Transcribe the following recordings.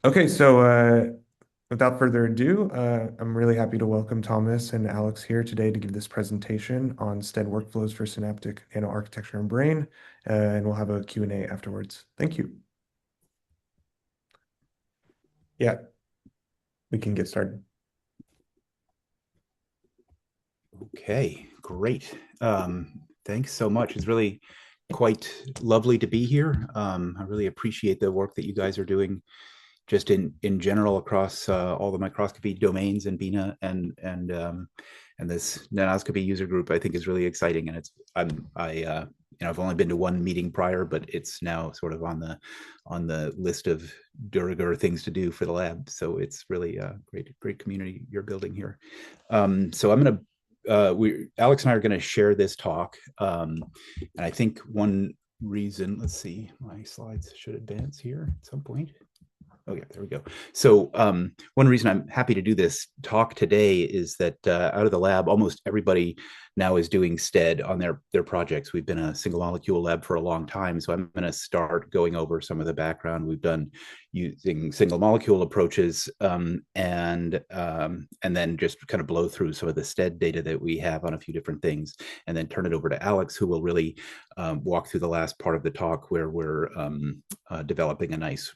Okay, so without further ado, I'm really happy to welcome Thomas and Alex here today to give this presentation on STED workflows for synaptic nanoarchitecture and brain, and we'll have a Q&A afterwards. Thank you. Yeah, we can get started. Okay, great. Thanks so much. It's really quite lovely to be here. I really appreciate the work that you guys are doing just in general across all the microscopy domains and BINA and this nanoscopy user group. I think is really exciting, and I've only been to one meeting prior, but it's now sort of on the list of de rigueur things to do for the lab. So it's really a great community you're building here. So I'm going to Alex and I are going to share this talk, and I think one reason. Let's see, my slides should advance here at some point. Oh yeah, there we go. So one reason I'm happy to do this talk today is that out of the lab, almost everybody now is doing STED on their projects. We've been a single molecule lab for a long time, so I'm going to start going over some of the background we've done using single molecule approaches, and then just kind of blow through some of the STED data that we have on a few different things, and then turn it over to Alex, who will really walk through the last part of the talk where we're developing a nice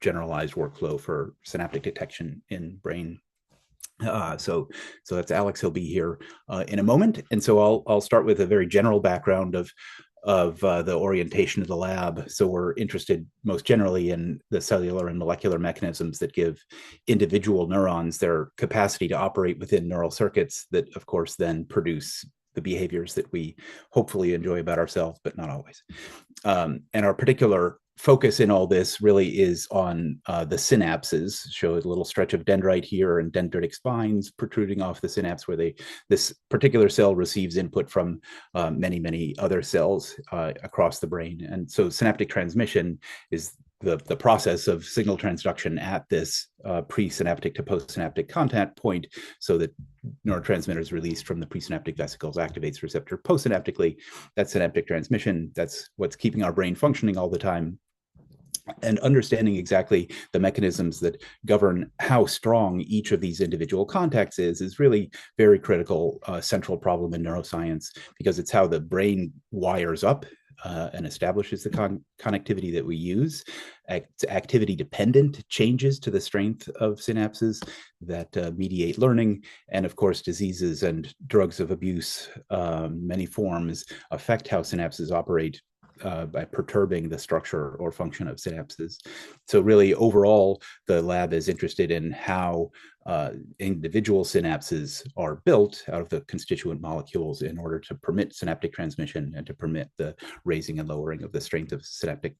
generalized workflow for synaptic detection in brain. So that's Alex. He'll be here in a moment, and so I'll start with a very general background of the orientation of the lab. So we're interested most generally in the cellular and molecular mechanisms that give individual neurons their capacity to operate within neural circuits that, of course, then produce the behaviors that we hopefully enjoy about ourselves, but not always. And our particular focus in all this really is on the synapses. Show a little stretch of dendrite here and dendritic spines protruding off the synapse where this particular cell receives input from many other cells across the brain. And so synaptic transmission is the process of signal transduction at this presynaptic to postsynaptic contact point, so that neurotransmitters released from the presynaptic vesicles activates receptor postsynaptically. That's synaptic transmission. That's what's keeping our brain functioning all the time. And understanding exactly the mechanisms that govern how strong each of these individual contacts is really very critical, central problem in neuroscience, because it's how the brain wires up and establishes the connectivity that we use. Activity dependent changes to the strength of synapses that mediate learning. And of course, diseases and drugs of abuse, many forms, affect how synapses operate by perturbing the structure or function of synapses. So really, overall, the lab is interested in how individual synapses are built out of the constituent molecules in order to permit synaptic transmission and to permit the raising and lowering of the strength of synaptic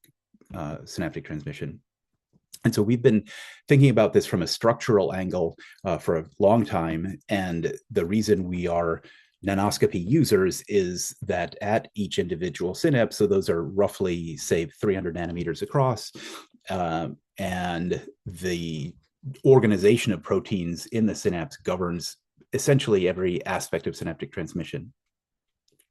transmission. And so we've been thinking about this from a structural angle for a long time. And the reason we are nanoscopy users is that at each individual synapse, so those are roughly, say, 300 nanometers across, and the organization of proteins in the synapse governs essentially every aspect of synaptic transmission.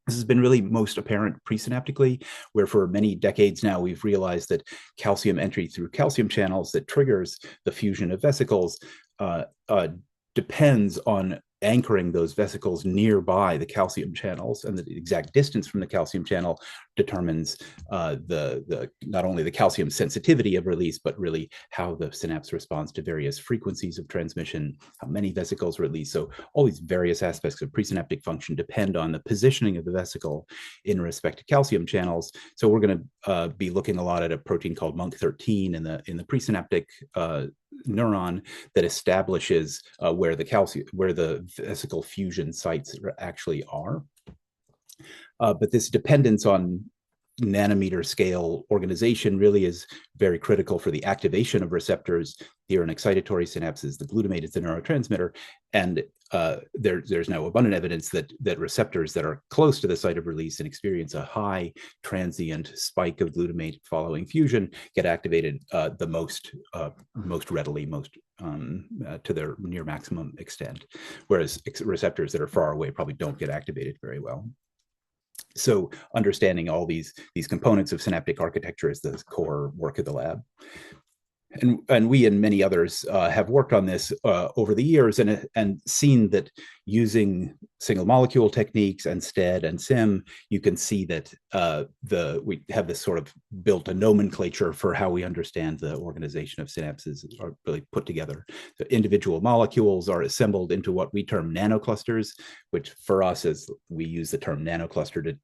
This has been really most apparent presynaptically, where for many decades now we've realized that calcium entry through calcium channels that triggers the fusion of vesicles depends on anchoring those vesicles nearby the calcium channels, and the exact distance from the calcium channel determines the not only the calcium sensitivity of release, but really how the synapse responds to various frequencies of transmission, how many vesicles release. So all these various aspects of presynaptic function depend on the positioning of the vesicle in respect to calcium channels. So we're going to be looking a lot at a protein called MUNC13 in the presynaptic neuron that establishes where the vesicle fusion sites actually are. But this dependence on nanometer scale organization really is very critical for the activation of receptors here in excitatory synapses. The glutamate is the neurotransmitter, and there's now abundant evidence that receptors that are close to the site of release and experience a high transient spike of glutamate following fusion get activated the most readily, to their near maximum extent, whereas receptors that are far away probably don't get activated very well. So understanding all these components of synaptic architecture is the core work of the lab. and we and many others have worked on this over the years, and seen that using single molecule techniques and STED and SIM, you can see that we have this sort of built a nomenclature for how we understand the organization of synapses are really put together. The individual molecules are assembled into what we term nanoclusters, which for us is we use the term nanocluster to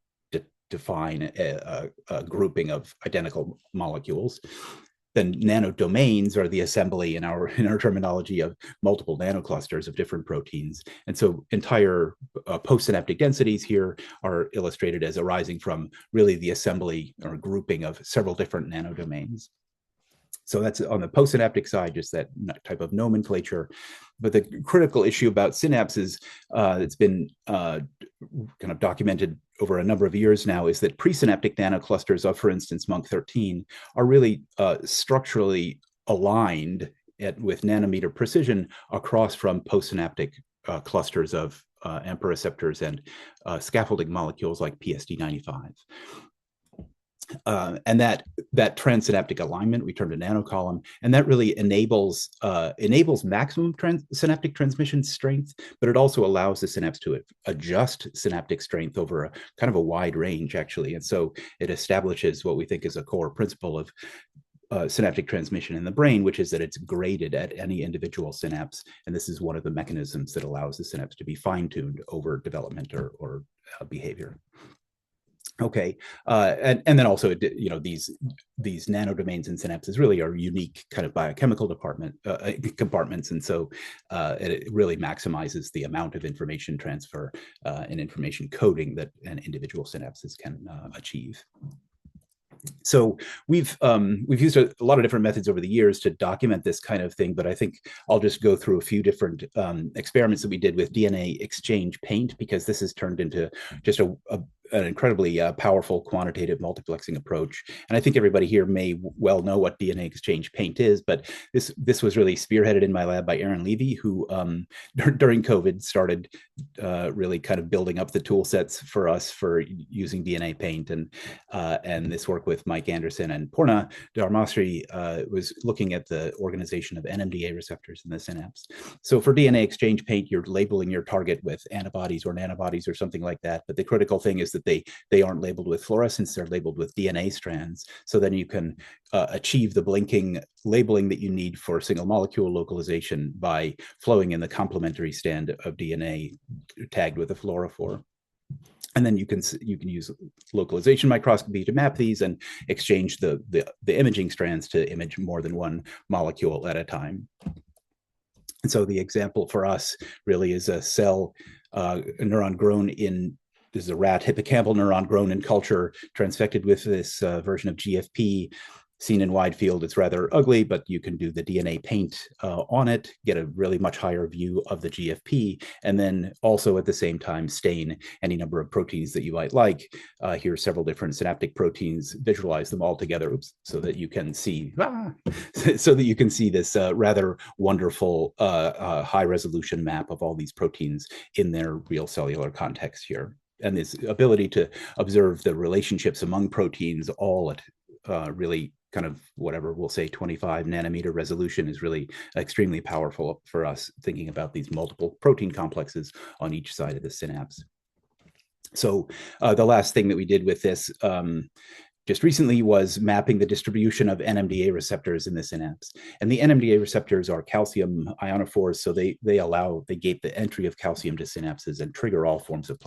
define a grouping of identical molecules. Then nanodomains are the assembly in our terminology of multiple nanoclusters of different proteins. And so entire postsynaptic densities here are illustrated as arising from really the assembly or grouping of several different nanodomains. So that's on the postsynaptic side, just that type of nomenclature. But the critical issue about synapses that's been kind of documented over a number of years now is that presynaptic nanoclusters of, for instance, Monk13 are really structurally aligned with nanometer precision across from postsynaptic clusters of AMPA receptors and scaffolding molecules like PSD95. And that transsynaptic alignment we term to nanocolumn, and that really enables maximum synaptic transmission strength, but it also allows the synapse to adjust synaptic strength over a kind of a wide range, actually. And so it establishes what we think is a core principle of synaptic transmission in the brain, which is that it's graded at any individual synapse. And this is one of the mechanisms that allows the synapse to be fine-tuned over development or behavior. Okay, and then also, you know, these nanodomains and synapses really are unique kind of biochemical compartments, and so it really maximizes the amount of information transfer and information coding that an individual synapses can achieve. So we've used a lot of different methods over the years to document this kind of thing, but I think I'll just go through a few different experiments that we did with DNA exchange paint, because this has turned into just an incredibly powerful quantitative multiplexing approach. And I think everybody here may well know what DNA exchange paint is, but this was really spearheaded in my lab by Aaron Levy, who during COVID started really kind of building up the tool sets for us for using DNA paint. And this work with Mike Anderson and Purna Dharmasri was looking at the organization of NMDA receptors in the synapse. So for DNA exchange paint, you're labeling your target with antibodies or nanobodies or something like that. But the critical thing is that they aren't labeled with fluorescence, they're labeled with DNA strands. So then you can achieve the blinking labeling that you need for single molecule localization by flowing in the complementary strand of DNA tagged with a fluorophore. And then you can use localization microscopy to map these and exchange the imaging strands to image more than one molecule at a time. And so the example for us really is a neuron grown in, this is a rat hippocampal neuron grown in culture, transfected with this version of GFP. Seen in wide field, it's rather ugly, but you can do the DNA paint on it, get a really much higher view of the GFP, and then also at the same time stain any number of proteins that you might like. Here are several different synaptic proteins, visualize them all together, so that you can see, this rather wonderful high resolution map of all these proteins in their real cellular context here. And this ability to observe the relationships among proteins all at really kind of whatever we'll say 25 nanometer resolution is really extremely powerful for us thinking about these multiple protein complexes on each side of the synapse. So the last thing that we did with this just recently was mapping the distribution of NMDA receptors in the synapse. And the NMDA receptors are calcium ionophores, so they gate the entry of calcium to synapses and trigger all forms of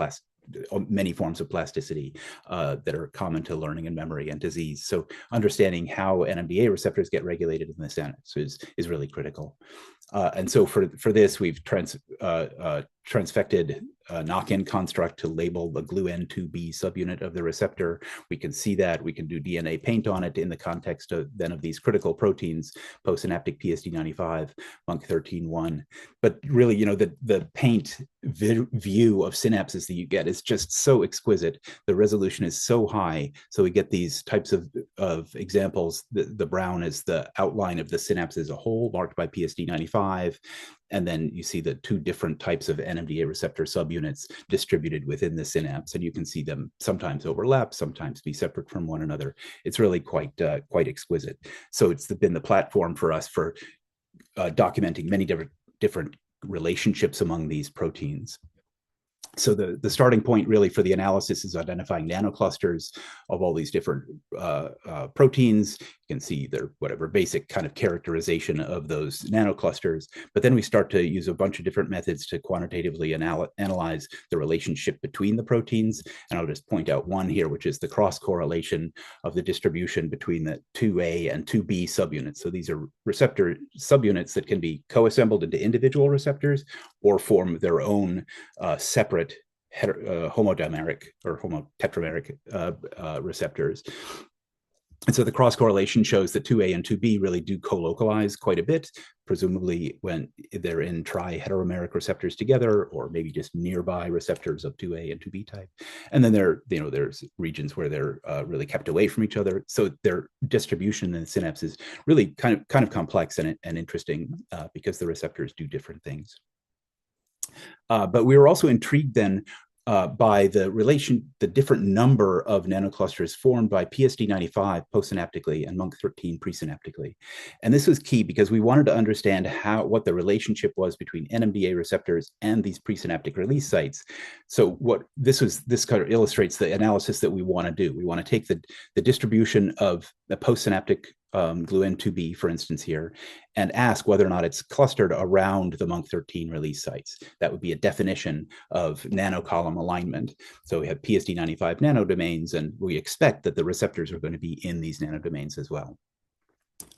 many forms of plasticity that are common to learning and memory and disease. So understanding how NMDA receptors get regulated in the synapse is really critical. And so for this, we've transfected knock-in construct to label the GluN2B subunit of the receptor. We can see that. We can do DNA paint on it in the context of these critical proteins, postsynaptic PSD95, Monk13-1. But really, you know, the paint view of synapses that you get is just so exquisite. The resolution is so high. So we get these types of examples. The brown is the outline of the synapse as a whole, marked by PSD95. NMDA5. And then you see the two different types of NMDA receptor subunits distributed within the synapse. And you can see them sometimes overlap, sometimes be separate from one another. It's really quite exquisite. So it's been the platform for us for documenting many different relationships among these proteins. So the starting point really for the analysis is identifying nanoclusters of all these different proteins. You can see their whatever basic kind of characterization of those nanoclusters. But then we start to use a bunch of different methods to quantitatively analyze the relationship between the proteins. And I'll just point out one here, which is the cross correlation of the distribution between the 2A and 2B subunits. So these are receptor subunits that can be co-assembled into individual receptors or form their own separate homodimeric or homotetrameric receptors. And so the cross correlation shows that 2A and 2B really do co-localize quite a bit, presumably when they're in tri-heteromeric receptors together, or maybe just nearby receptors of 2A and 2B type. And then there's regions where they're really kept away from each other. So their distribution in the synapse is really kind of complex and interesting because the receptors do different things. But we were also intrigued then by the different number of nanoclusters formed by PSD95 postsynaptically and MUNC13 presynaptically. And this was key because we wanted to understand what the relationship was between NMDA receptors and these presynaptic release sites. So this kind of illustrates the analysis that we want to do. We want to take the distribution of the postsynaptic GLUN2B, for instance, here, and ask whether or not it's clustered around the MUNC13 release sites. That would be a definition of nanocolumn alignment. So we have PSD95 nanodomains, and we expect that the receptors are going to be in these nanodomains as well.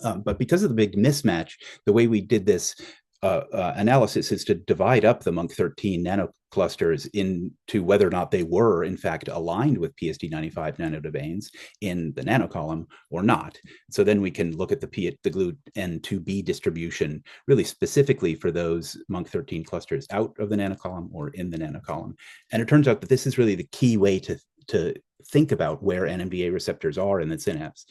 But because of the big mismatch, the way we did this analysis is to divide up the MUNC13 nanoclusters into whether or not they were, in fact, aligned with PSD95 nanodomains in the nanocolumn or not. So then we can look at the GLUN2B distribution really specifically for those MUNC13 clusters out of the nanocolumn or in the nanocolumn. And it turns out that this is really the key way to think about where NMDA receptors are in the synapse.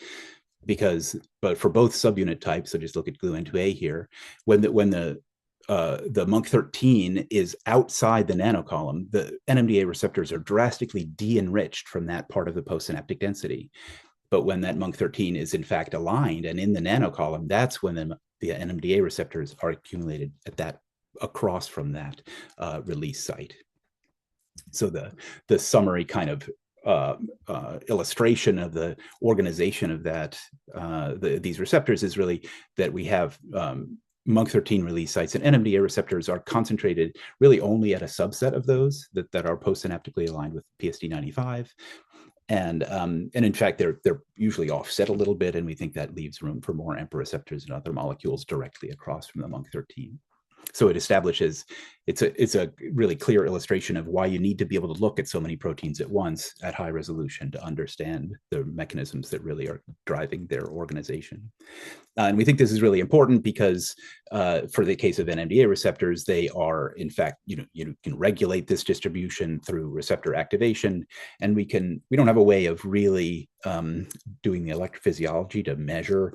But for both subunit types, so just look at GLUN2A here, when the MUNC13 is outside the nanocolumn, the NMDA receptors are drastically de-enriched from that part of the postsynaptic density. But when that MUNC13 is in fact aligned and in the nanocolumn, that's when the NMDA receptors are accumulated across from that release site. So the summary kind of illustration of the organization of these receptors is really that we have MUNC13 release sites, and NMDA receptors are concentrated really only at a subset of those that are postsynaptically aligned with PSD95. And in fact, they're usually offset a little bit, and we think that leaves room for more AMPA receptors and other molecules directly across from the MUNC13. So it establishes, it's a really clear illustration of why you need to be able to look at so many proteins at once at high resolution to understand the mechanisms that really are driving their organization. And we think this is really important because for the case of NMDA receptors, they are, in fact, you can regulate this distribution through receptor activation, and we don't have a way of really doing the electrophysiology to measure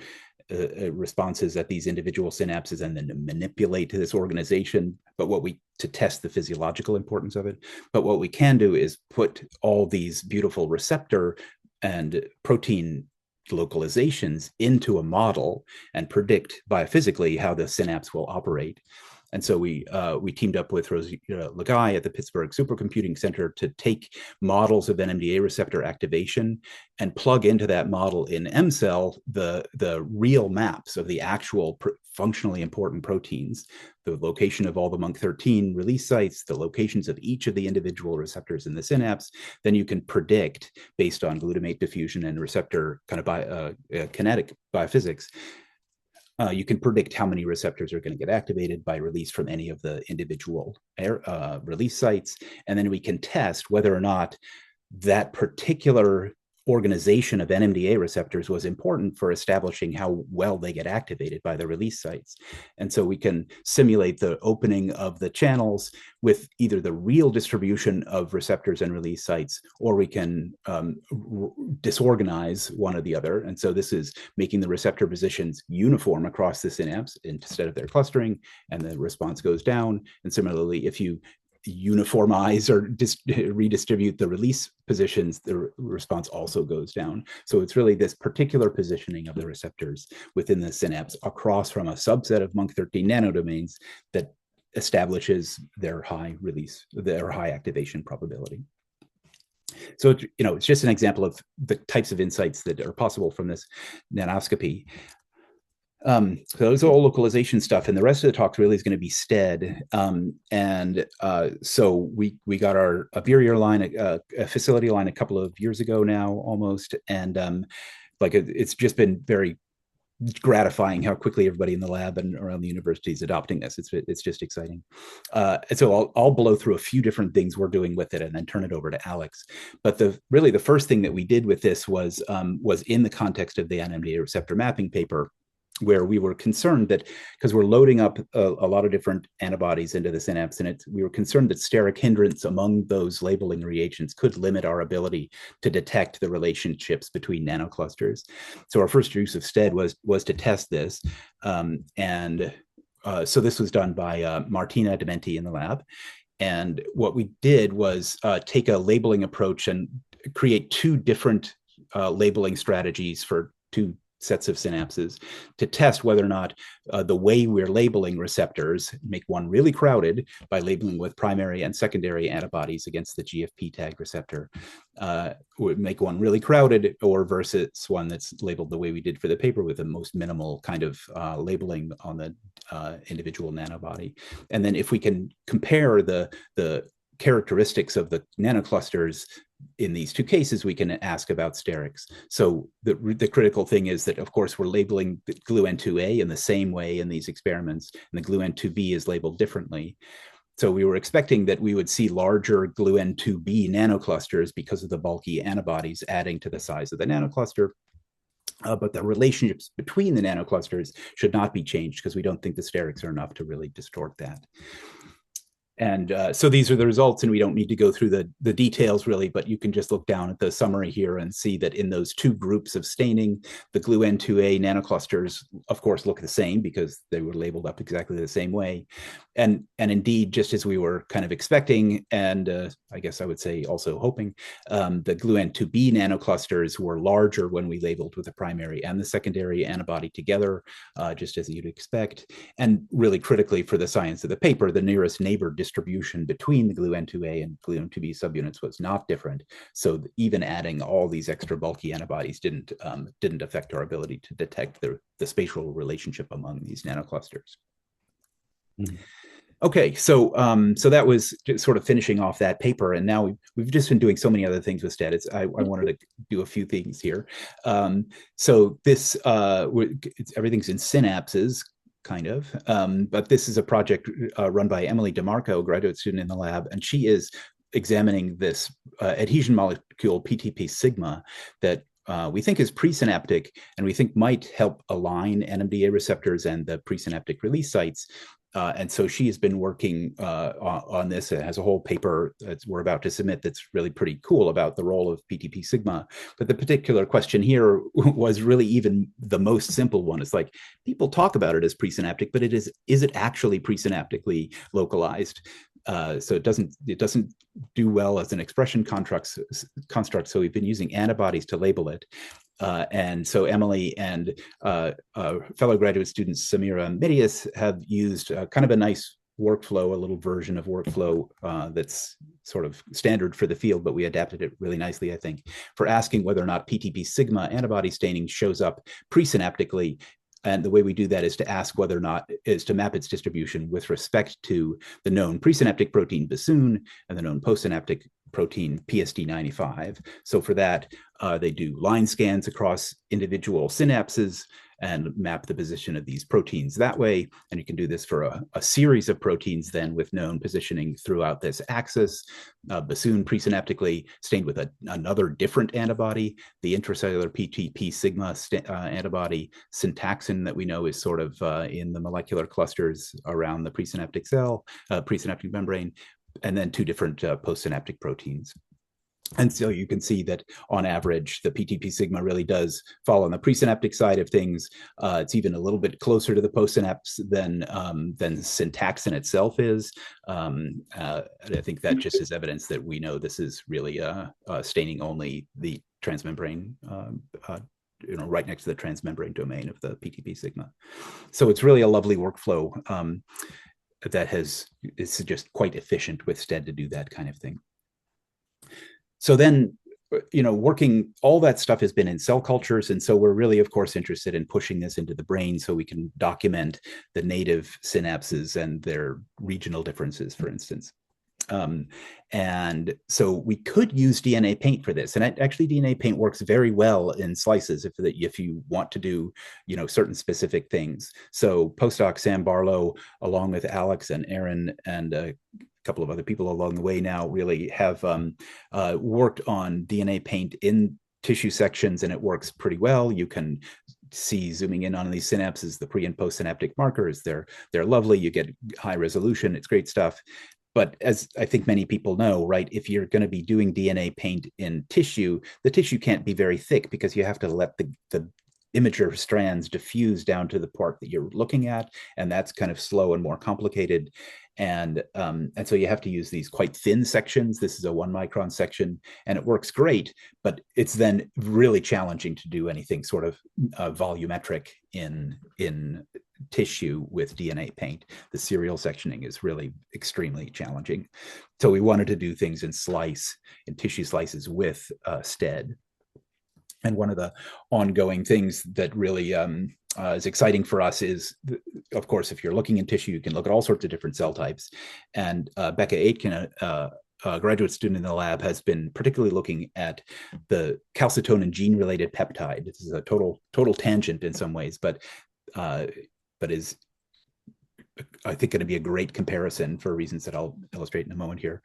responses at these individual synapses and then to manipulate this organization, to test the physiological importance of it. But what we can do is put all these beautiful receptor and protein localizations into a model and predict biophysically how the synapse will operate. And so we teamed up with Rosie Lagai at the Pittsburgh Supercomputing Center to take models of NMDA receptor activation and plug into that model in MCell the real maps of the actual functionally important proteins, the location of all the MUNC13 release sites, the locations of each of the individual receptors in the synapse. Then you can predict, based on glutamate diffusion and receptor kind of kinetic biophysics, you can predict how many receptors are going to get activated by release from any of the individual release sites. And then we can test whether or not that particular organization of NMDA receptors was important for establishing how well they get activated by the release sites. And so we can simulate the opening of the channels with either the real distribution of receptors and release sites, or we can disorganize one or the other. And so this is making the receptor positions uniform across the synapse instead of their clustering, and the response goes down. And similarly, if you uniformize or redistribute the release positions, the response also goes down. So it's really this particular positioning of the receptors within the synapse across from a subset of MUNC13 nanodomains that establishes their high release, their high activation probability. So, it's just an example of the types of insights that are possible from this nanoscopy. So those are all localization stuff, and the rest of the talk really is going to be STED. So we got our Avirear line, a facility line, a couple of years ago now, almost, and it's just been very gratifying how quickly everybody in the lab and around the university is adopting this. It's just exciting. And so I'll blow through a few different things we're doing with it and then turn it over to Alex. But the first thing that we did with this was in the context of the NMDA receptor mapping paper, where we were concerned that, because we're loading up a lot of different antibodies into the synapse, and we were concerned that steric hindrance among those labeling reagents could limit our ability to detect the relationships between nanoclusters. So our first use of STED was to test this. So this was done by Martina Dementi in the lab. And what we did was take a labeling approach and create two different labeling strategies for two sets of synapses to test whether or not the way we're labeling receptors, make one really crowded by labeling with primary and secondary antibodies against the GFP tag receptor, would make one really crowded, or versus one that's labeled the way we did for the paper with the most minimal kind of labeling on the individual nanobody. And then if we can compare the characteristics of the nanoclusters in these two cases, we can ask about sterics. So the critical thing is that, of course, we're labeling the GluN2A in the same way in these experiments, and the GluN2B is labeled differently. So we were expecting that we would see larger GluN2B nanoclusters because of the bulky antibodies adding to the size of the nanocluster. But the relationships between the nanoclusters should not be changed, because we don't think the sterics are enough to really distort that. And so these are the results, and we don't need to go through the details really, but you can just look down at the summary here and see that in those two groups of staining, the GluN2A nanoclusters, of course, look the same because they were labeled up exactly the same way. And indeed, just as we were kind of expecting, and I guess I would say also hoping, the GluN2B nanoclusters were larger when we labeled with the primary and the secondary antibody together, just as you'd expect. And really critically for the science of the paper, the nearest neighbor distribution between the GluN2A and GluN2B subunits was not different. So even adding all these extra bulky antibodies didn't affect our ability to detect the spatial relationship among these nanoclusters. Mm-hmm. Okay, so that was just sort of finishing off that paper, and now we've just been doing so many other things with STED. I wanted to do a few things here. So this everything's in synapses, kind of, but this is a project run by Emily DeMarco, a graduate student in the lab, and she is examining this adhesion molecule PTP sigma that we think is presynaptic, and we think might help align NMDA receptors and the presynaptic release sites. And so she has been working on this. It has a whole paper that we're about to submit that's really pretty cool about the role of PTP sigma. But the particular question here was really even the most simple one. It's like, people talk about it as presynaptic, but is it actually presynaptically localized? So it doesn't do well as an expression construct. So we've been using antibodies to label it. And so Emily and fellow graduate student Samira Midias have used kind of a nice workflow, a little version of workflow that's sort of standard for the field, but we adapted it really nicely, I think, for asking whether or not PTP sigma antibody staining shows up presynaptically. And the way we do that is to ask whether or not is to map its distribution with respect to the known presynaptic protein bassoon and the known postsynaptic protein PSD95. So for that, they do line scans across individual synapses and map the position of these proteins that way. And you can do this for a series of proteins then with known positioning throughout this axis. Bassoon presynaptically stained with another different antibody, the intracellular PTP sigma antibody, syntaxin that we know is sort of in the molecular clusters around the presynaptic cell, presynaptic membrane, and then two different postsynaptic proteins. And so you can see that on average, the PTP sigma really does fall on the presynaptic side of things. It's even a little bit closer to the postsynapse than syntaxin itself is. I think that just is evidence that we know this is really staining only the transmembrane, right next to the transmembrane domain of the PTP sigma. So it's really a lovely workflow that is just quite efficient with STED to do that kind of thing. So then, working, all that stuff has been in cell cultures. And so we're really, of course, interested in pushing this into the brain so we can document the native synapses and their regional differences, for instance. And so we could use DNA paint for this. And actually, DNA paint works very well in slices if you want to do, certain specific things. So postdoc Sam Barlow, along with Alex and Aaron and couple of other people along the way now really have worked on DNA paint in tissue sections, and it works pretty well. You can see, zooming in on these synapses, the pre and post synaptic markers. They're lovely. You get high resolution. It's great stuff. But as I think many people know, right, if you're going to be doing DNA paint in tissue, the tissue can't be very thick because you have to let the imager strands diffuse down to the part that you're looking at, and that's kind of slow and more complicated. And so you have to use these quite thin sections. This is a 1 micron section, and it works great, but it's then really challenging to do anything sort of volumetric in tissue with DNA paint. The serial sectioning is really extremely challenging. So we wanted to do things in tissue slices with STED. And one of the ongoing things that really is exciting for us is, of course, if you're looking in tissue, you can look at all sorts of different cell types. And Becca Aitken, a graduate student in the lab, has been particularly looking at the calcitonin gene-related peptide. This is a total tangent in some ways, but is, I think, going to be a great comparison for reasons that I'll illustrate in a moment here.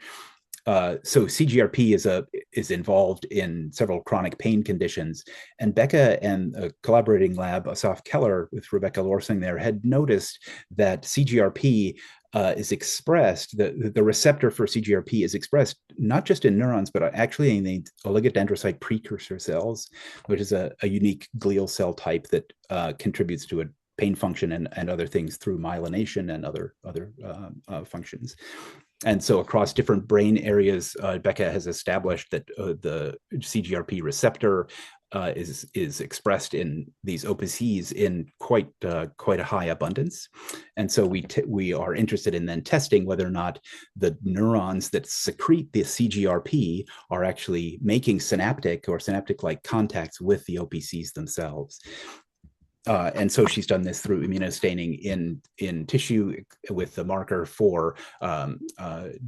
So CGRP is involved in several chronic pain conditions, and Becca and a collaborating lab, Asaf Keller with Rebecca Lorsing there, had noticed that CGRP is expressed, the receptor for CGRP is expressed not just in neurons, but actually in the oligodendrocyte precursor cells, which is a unique glial cell type that contributes to a pain function and other things through myelination and other functions. And so across different brain areas, Becca has established that the CGRP receptor is expressed in these OPCs in quite a high abundance. And so we are interested in then testing whether or not the neurons that secrete the CGRP are actually making synaptic or synaptic-like contacts with the OPCs themselves. And so she's done this through immunostaining in tissue with the marker for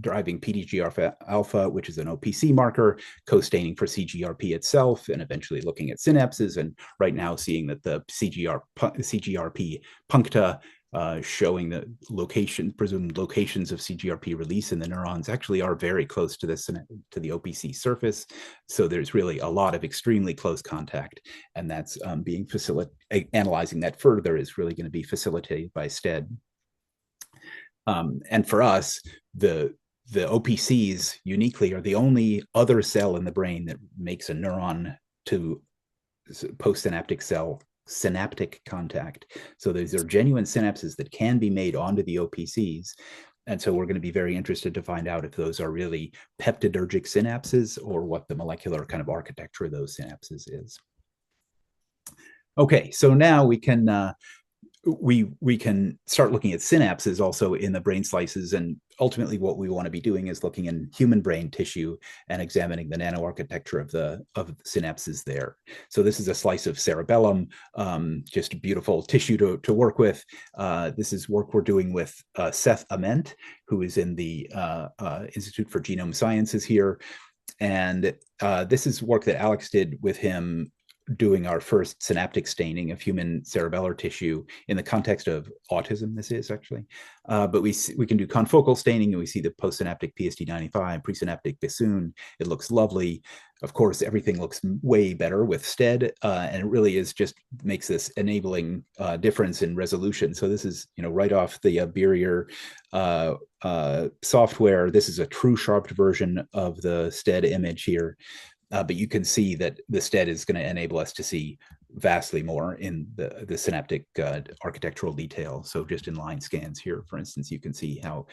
driving PDGR alpha, which is an OPC marker, co-staining for CGRP itself, and eventually looking at synapses. And right now seeing that the CGRP puncta showing the presumed locations of CGRP release in the neurons actually are very close to the OPC surface. So there's really a lot of extremely close contact, and that's being analyzing that further is really going to be facilitated by STED. And for us, the OPCs uniquely are the only other cell in the brain that makes a neuron to postsynaptic cell synaptic contact. So these are genuine synapses that can be made onto the OPCs. And so we're going to be very interested to find out if those are really peptidergic synapses or what the molecular kind of architecture of those synapses is. Okay, so now we can we can start looking at synapses also in the brain slices, and ultimately what we want to be doing is looking in human brain tissue and examining the nanoarchitecture of the synapses there. So this is a slice of cerebellum, just beautiful tissue to work with. This is work we're doing with Seth Ament, who is in the Institute for Genome Sciences here. And this is work that Alex did with him doing our first synaptic staining of human cerebellar tissue in the context of autism. This is actually, but we can do confocal staining, and we see the postsynaptic PSD95, presynaptic bassoon. It looks lovely. Of course, everything looks way better with STED, and it really is just makes this enabling difference in resolution. So this is, right off the Beerier software. This is a true sharp version of the STED image here. But you can see that the STED is going to enable us to see vastly more in the synaptic architectural detail. So just in line scans here, for instance, you can see how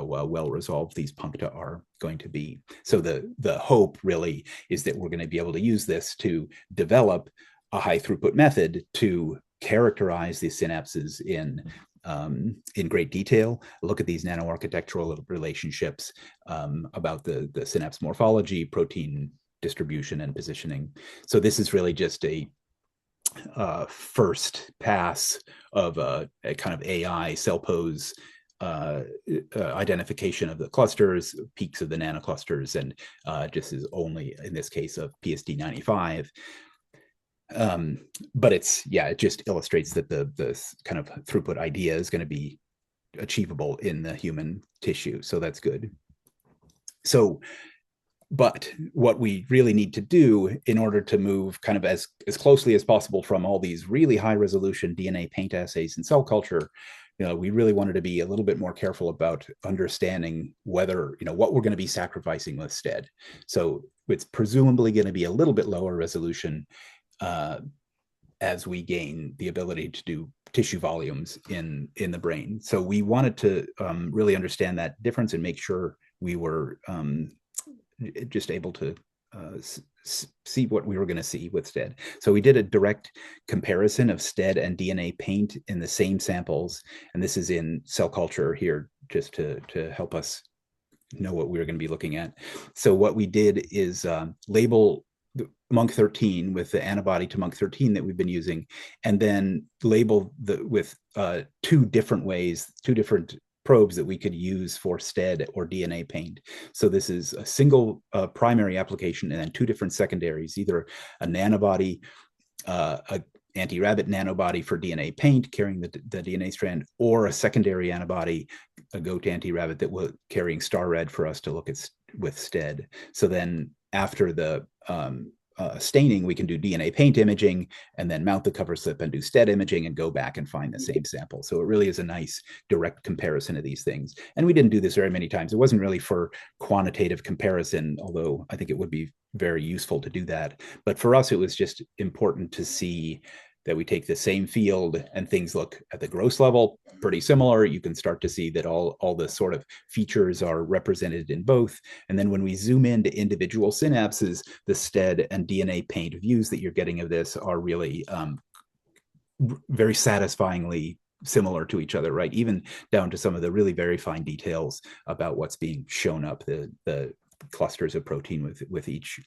well resolved these puncta are going to be. So the hope really is that we're going to be able to use this to develop a high throughput method to characterize these synapses in great detail, look at these nanoarchitectural relationships about the synapse morphology, protein distribution, and positioning. So this is really just a first pass of a kind of AI cell pose identification of the clusters, peaks of the nanoclusters, and just is only in this case of PSD95. But it just illustrates that the kind of throughput idea is going to be achievable in the human tissue. So that's good. So, but what we really need to do in order to move kind of as closely as possible from all these really high resolution DNA paint assays in cell culture, we really wanted to be a little bit more careful about understanding whether, what we're going to be sacrificing with STED. So it's presumably going to be a little bit lower resolution as we gain the ability to do tissue volumes in the brain. So we wanted to really understand that difference and make sure we were just able to see what we were going to see with STED. So we did a direct comparison of STED and DNA paint in the same samples. And this is in cell culture here, just to help us know what we were going to be looking at. So what we did is label Monk13 with the antibody to Monk13 that we've been using, and then label with two different probes that we could use for STED or DNA paint. So this is a single primary application and then two different secondaries, either a nanobody, a anti-rabbit nanobody for DNA paint carrying the DNA strand, or a secondary antibody, a goat anti-rabbit that was carrying star red for us to look at with STED. So then after the staining, we can do DNA paint imaging and then mount the cover slip and do STED imaging and go back and find the same sample. So it really is a nice direct comparison of these things. And we didn't do this very many times. It wasn't really for quantitative comparison, although I think it would be very useful to do that. But for us, it was just important to see that we take the same field and things look at the gross level pretty similar. You can start to see that all the sort of features are represented in both. And then when we zoom into individual synapses, the STED and DNA paint views that you're getting of this are really very satisfyingly similar to each other, right? Even down to some of the really very fine details about what's being shown up, the clusters of protein with each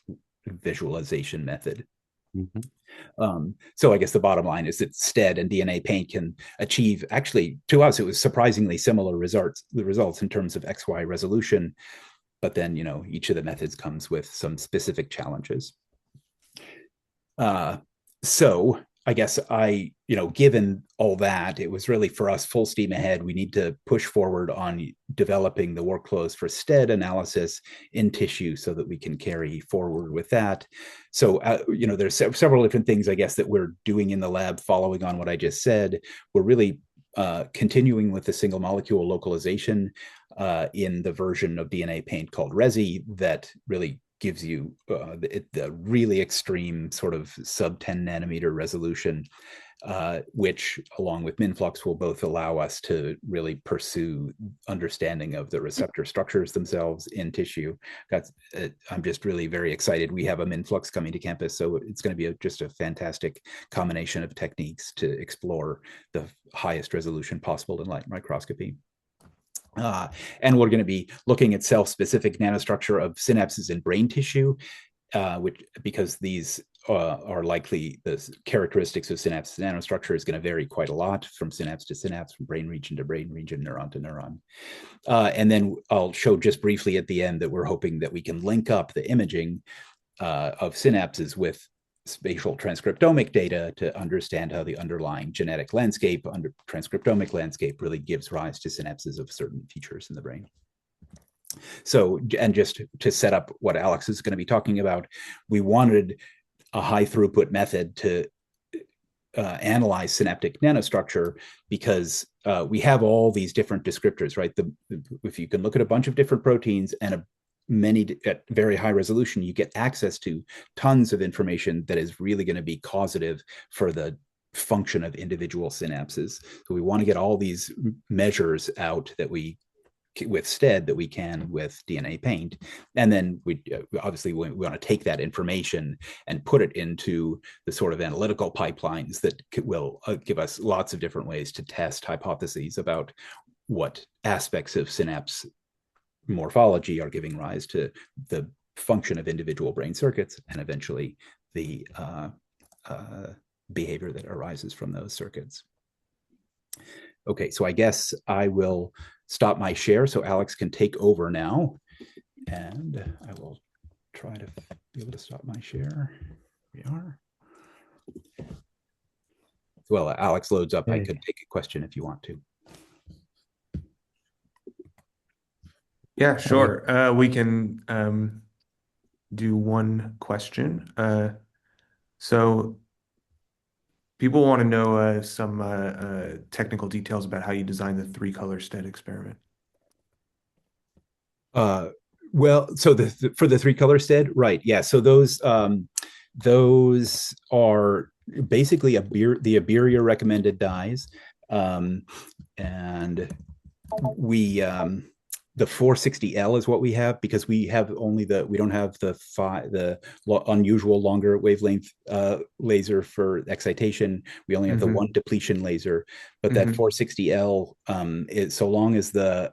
visualization method. Mm-hmm. So I guess the bottom line is that STED and DNA paint can achieve, actually, to us, it was surprisingly similar results in terms of XY resolution. But then, each of the methods comes with some specific challenges. So I guess given all that, it was really for us full steam ahead. We need to push forward on developing the workflows for STED analysis in tissue so that we can carry forward with that. So, there's several different things, I guess, that we're doing in the lab following on what I just said. We're really continuing with the single molecule localization in the version of DNA paint called Resi that really gives you the really extreme sort of sub 10 nanometer resolution, which along with MinFlux will both allow us to really pursue understanding of the receptor structures themselves in tissue. I'm just really very excited. We have a MinFlux coming to campus, so it's going to be just a fantastic combination of techniques to explore the highest resolution possible in light microscopy. And we're going to be looking at self-specific nanostructure of synapses in brain tissue, because these are likely, the characteristics of synapse nanostructure is going to vary quite a lot from synapse to synapse, from brain region to brain region, neuron to neuron. And then I'll show just briefly at the end that we're hoping that we can link up the imaging of synapses with spatial transcriptomic data to understand how the underlying genetic landscape, under transcriptomic landscape, really gives rise to synapses of certain features in the brain. So, and just to set up what Alex is going to be talking about, we wanted a high throughput method to analyze synaptic nanostructure because we have all these different descriptors, right? If you can look at a bunch of different proteins and many at very high resolution, you get access to tons of information that is really going to be causative for the function of individual synapses. So we want to get all these measures out that we with STED that we can with DNA paint. And then we obviously we want to take that information and put it into the sort of analytical pipelines that will give us lots of different ways to test hypotheses about what aspects of synapse morphology are giving rise to the function of individual brain circuits and eventually the behavior that arises from those circuits. Okay, so I guess I will stop my share so Alex can take over now. And I will try to be able to stop my share. Here we are. Well, Alex loads up. I could take a question if you want to. Yeah, sure. We can do one question. So people want to know some technical details about how you designed the three-color STED experiment. Well, so for the three-color STED, right? Yeah. So those are basically the Iberia recommended dyes, and we the 460L is what we have because we have only we don't have the unusual longer wavelength laser for excitation. We only have the one depletion laser, but that 460L is, so long as the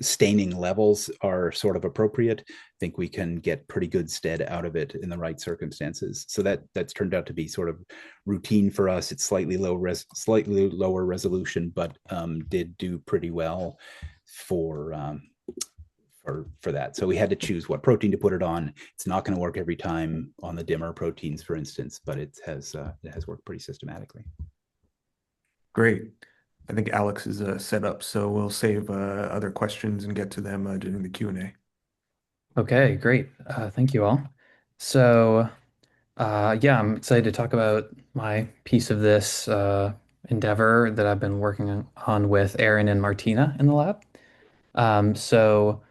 staining levels are sort of appropriate, I think we can get pretty good STED out of it in the right circumstances. So that's turned out to be sort of routine for us. It's slightly lower resolution, but did do pretty well for that. So we had to choose what protein to put it on. It's not going to work every time on the dimmer proteins, for instance, but it has worked pretty systematically. Great. I think Alex is set up, so we'll save other questions and get to them during the Q&A. Okay, great. Thank you all. So, yeah, I'm excited to talk about my piece of this endeavor that I've been working on with Aaron and Martina in the lab. So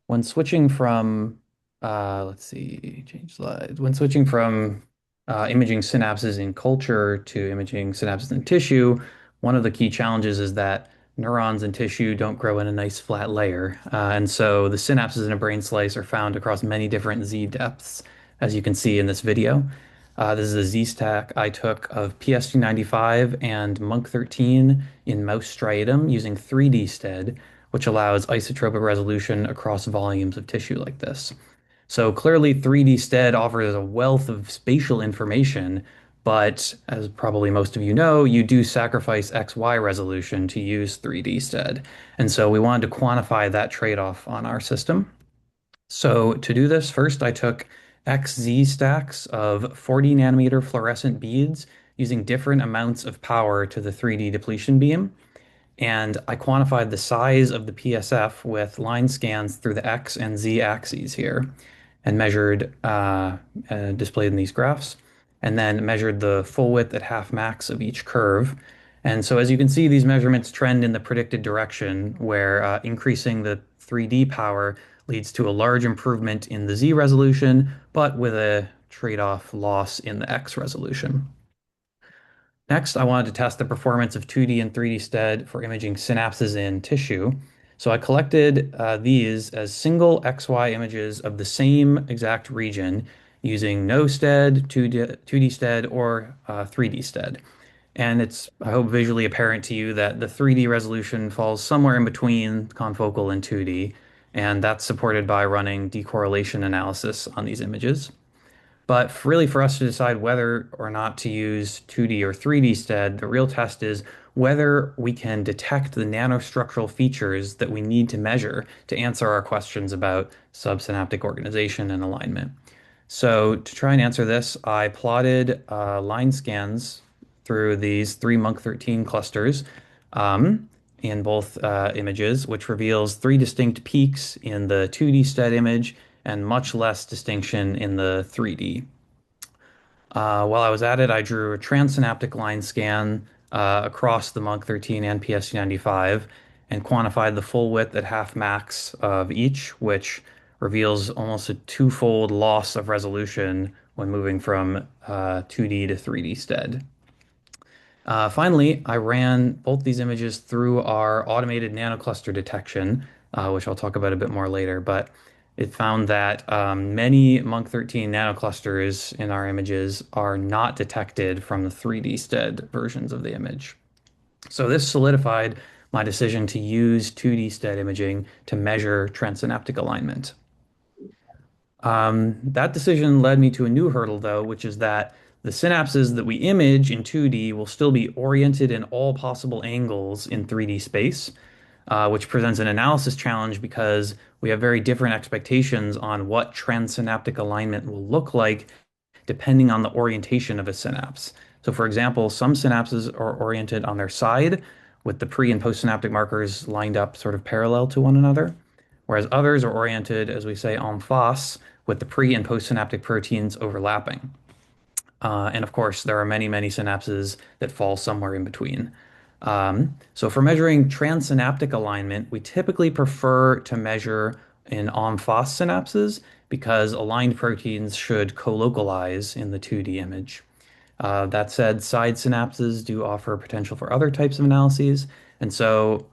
when switching from, let's see, change slide. When switching from imaging synapses in culture to imaging synapses in tissue, one of the key challenges is that neurons in tissue don't grow in a nice flat layer. And so the synapses in a brain slice are found across many different Z depths, as you can see in this video. This is a Z-stack I took of PS295 and Monk13 in mouse striatum using 3D STED, which allows isotropic resolution across volumes of tissue like this. So clearly 3D STED offers a wealth of spatial information, but as probably most of you know, you do sacrifice XY resolution to use 3D STED. And so we wanted to quantify that trade-off on our system. So to do this, first I took XZ stacks of 40 nanometer fluorescent beads using different amounts of power to the 3D depletion beam. And I quantified the size of the PSF with line scans through the X and Z axes here and measured, displayed in these graphs, and then measured the full width at half max of each curve. And so as you can see, these measurements trend in the predicted direction where increasing the 3D power leads to a large improvement in the Z resolution, but with a trade-off loss in the X resolution. Next, I wanted to test the performance of 2D and 3D STED for imaging synapses in tissue. So I collected these as single XY images of the same exact region using no STED, 2D STED, or 3D STED. And it's, I hope, visually apparent to you that the 3D resolution falls somewhere in between confocal and 2D, and that's supported by running decorrelation analysis on these images. But really, for us to decide whether or not to use 2D or 3D STED, the real test is whether we can detect the nanostructural features that we need to measure to answer our questions about subsynaptic organization and alignment. So to try and answer this, I plotted line scans through these three Monk 13 clusters um, in both images, which reveals three distinct peaks in the 2D STED image and much less distinction in the 3D. While I was at it, I drew a transsynaptic line scan across the Monk 13 and PSD95 and quantified the full width at half max of each, which reveals almost a twofold loss of resolution when moving from 2D to 3D stead. Finally, I ran both these images through our automated nanocluster detection, which I'll talk about a bit more later, but it found that many Monk 13 nanoclusters in our images are not detected from the 3D STED versions of the image. So this solidified my decision to use 2D STED imaging to measure transsynaptic alignment. That decision led me to a new hurdle, though, which is that the synapses that we image in 2D will still be oriented in all possible angles in 3D space, which presents an analysis challenge because we have very different expectations on what transsynaptic alignment will look like depending on the orientation of a synapse. So, for example, some synapses are oriented on their side with the pre and postsynaptic markers lined up sort of parallel to one another, whereas others are oriented, as we say, en face with the pre and postsynaptic proteins overlapping. And of course, there are many, many synapses that fall somewhere in between. So for measuring transsynaptic alignment, we typically prefer to measure in en face synapses because aligned proteins should co-localize in the 2D image. That said, side synapses do offer potential for other types of analyses. And so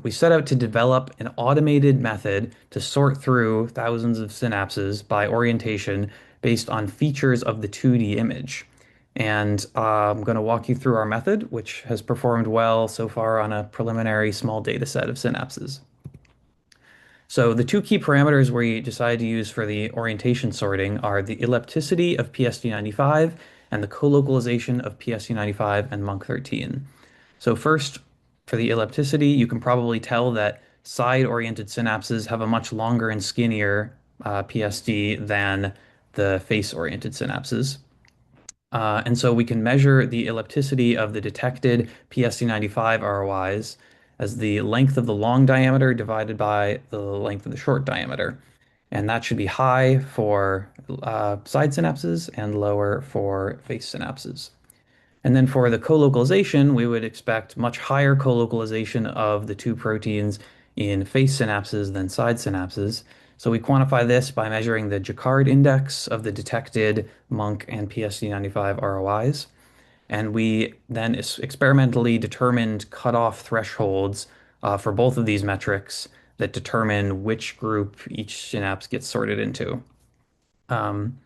we set out to develop an automated method to sort through thousands of synapses by orientation based on features of the 2D image. And I'm going to walk you through our method, which has performed well so far on a preliminary small data set of synapses. So the two key parameters we decided to use for the orientation sorting are the ellipticity of PSD95 and the colocalization of PSD95 and Monk 13. So first, for the ellipticity, you can probably tell that side-oriented synapses have a much longer and skinnier PSD than the face-oriented synapses. And so we can measure the ellipticity of the detected PSD95 ROIs as the length of the long diameter divided by the length of the short diameter. And that should be high for side synapses and lower for face synapses. And then for the colocalization, we would expect much higher colocalization of the two proteins in face synapses than side synapses. So we quantify this by measuring the Jacquard index of the detected Monk and PSD95 ROIs. And we then experimentally determined cutoff thresholds for both of these metrics that determine which group each synapse gets sorted into. Um,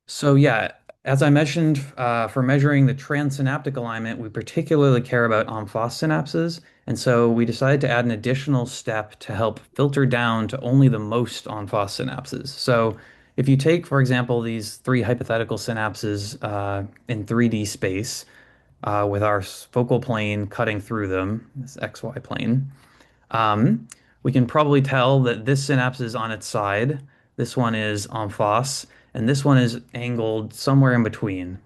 so yeah, as I mentioned, for measuring the transsynaptic alignment, we particularly care about en face synapses, and so we decided to add an additional step to help filter down to only the most en face synapses. So if you take, for example, these three hypothetical synapses in 3D space with our focal plane cutting through them, this XY plane, um, we can probably tell that this synapse is on its side, this one is en face, and this one is angled somewhere in between.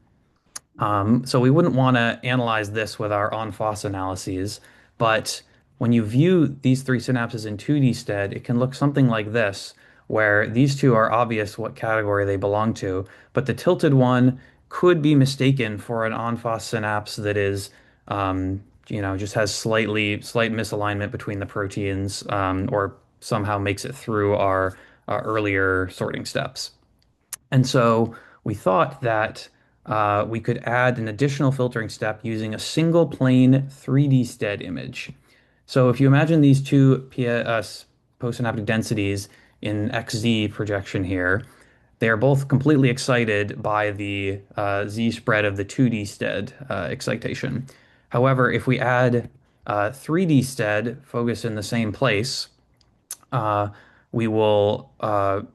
So we wouldn't want to analyze this with our en face analyses, but when you view these three synapses in 2D stead, it can look something like this, where these two are obvious what category they belong to, but the tilted one could be mistaken for an en face synapse that is, just has slight misalignment between the proteins, or somehow makes it through our earlier sorting steps. And so we thought that we could add an additional filtering step using a single plane 3D stead image. So if you imagine these two postsynaptic densities in XZ projection here, they are both completely excited by the Z spread of the 2D stead excitation. However, if we add 3D stead focused in the same place, uh, we will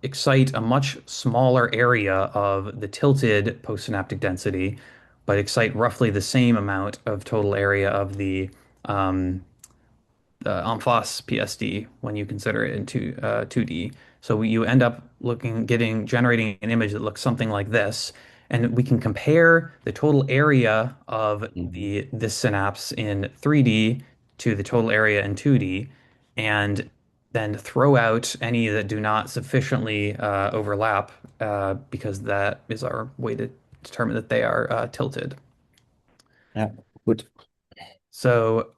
excite a much smaller area of the tilted postsynaptic density, but excite roughly the same amount of total area of the en face PSD when you consider it in 2D. So you end up generating an image that looks something like this. And we can compare the total area of Mhm. this synapse in 3D to the total area in 2D, and then throw out any that do not sufficiently overlap, because that is our way to determine that they are tilted. Yeah, good. So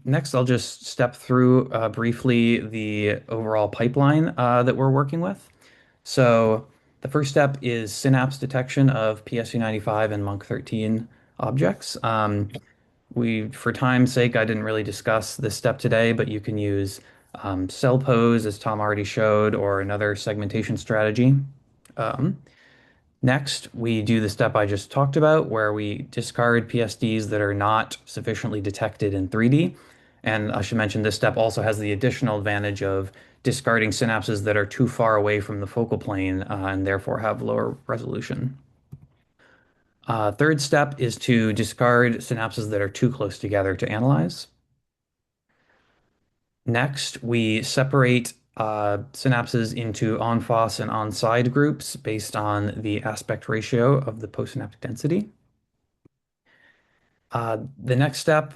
next, I'll just step through briefly the overall pipeline that we're working with. So the first step is synapse detection of PSU95 and Monk13 objects. For time's sake, I didn't really discuss this step today, but you can use cell pose, as Tom already showed, or another segmentation strategy. Um, Next, we do the step I just talked about, where we discard PSDs that are not sufficiently detected in 3D. And I should mention this step also has the additional advantage of discarding synapses that are too far away from the focal plane and therefore have lower resolution. Third step is to discard synapses that are too close together to analyze. Next, we separate synapses into on-FOSS and on-side groups based on the aspect ratio of the postsynaptic density. The next step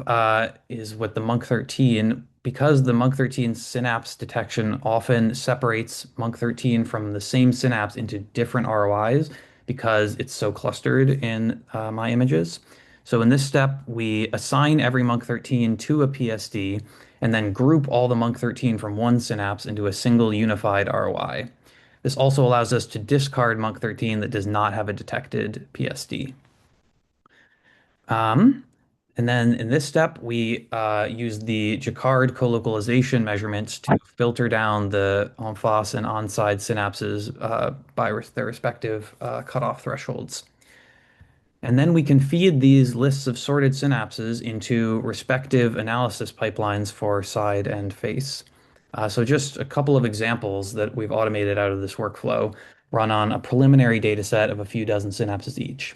is with the Monk13. Because the Monk13 synapse detection often separates Monk13 from the same synapse into different ROIs because it's so clustered in my images. So in this step, we assign every Monk13 to a PSD and then group all the Monk13 from one synapse into a single unified ROI. This also allows us to discard Monk13 that does not have a detected PSD. Um, and then in this step, we use the Jacquard colocalization measurements to filter down the en-face and on-side synapses by their respective cutoff thresholds. And then we can feed these lists of sorted synapses into respective analysis pipelines for side and face. So just a couple of examples that we've automated out of this workflow run on a preliminary data set of a few dozen synapses each.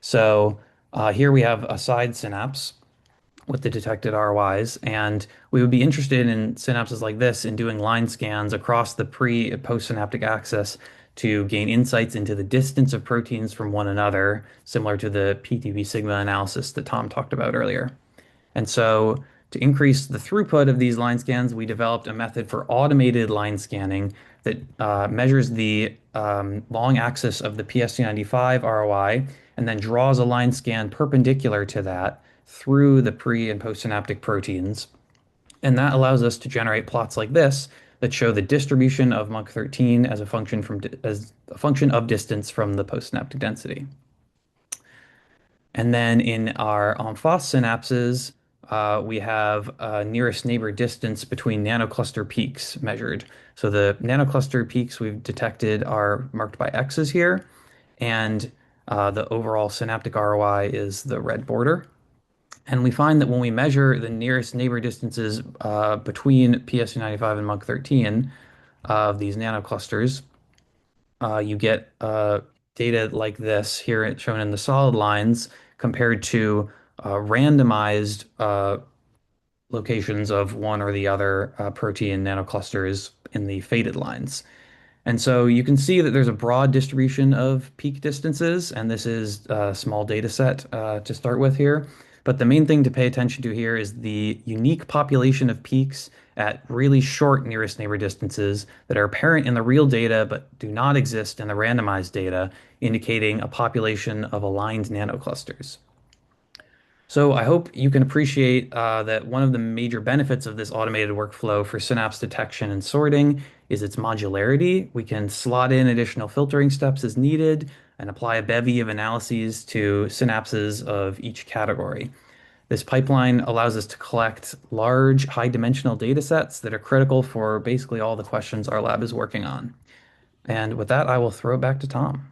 So here we have a side synapse with the detected ROIs, and we would be interested in synapses like this in doing line scans across the pre and postsynaptic axis to gain insights into the distance of proteins from one another, similar to the PTV sigma analysis that Tom talked about earlier. And so to increase the throughput of these line scans, we developed a method for automated line scanning that measures the long axis of the PS295 ROI and then draws a line scan perpendicular to that through the pre and postsynaptic proteins. And that allows us to generate plots like this that show the distribution of Monk13 as a function of distance from the postsynaptic density. And then in our en-face synapses, we have nearest neighbor distance between nanocluster peaks measured. So the nanocluster peaks we've detected are marked by X's here, and the overall synaptic ROI is the red border. And we find that when we measure the nearest neighbor distances between PS95 and Monk13 of these nanoclusters, you get data like this here shown in the solid lines compared to randomized locations of one or the other protein nanoclusters in the faded lines. And so you can see that there's a broad distribution of peak distances, and this is a small data set to start with here. But the main thing to pay attention to here is the unique population of peaks at really short nearest neighbor distances that are apparent in the real data but do not exist in the randomized data, indicating a population of aligned nanoclusters. So I hope you can appreciate that one of the major benefits of this automated workflow for synapse detection and sorting is its modularity. We can slot in additional filtering steps as needed and apply a bevy of analyses to synapses of each category. This pipeline allows us to collect large, high-dimensional data sets that are critical for basically all the questions our lab is working on. And with that, I will throw it back to Tom.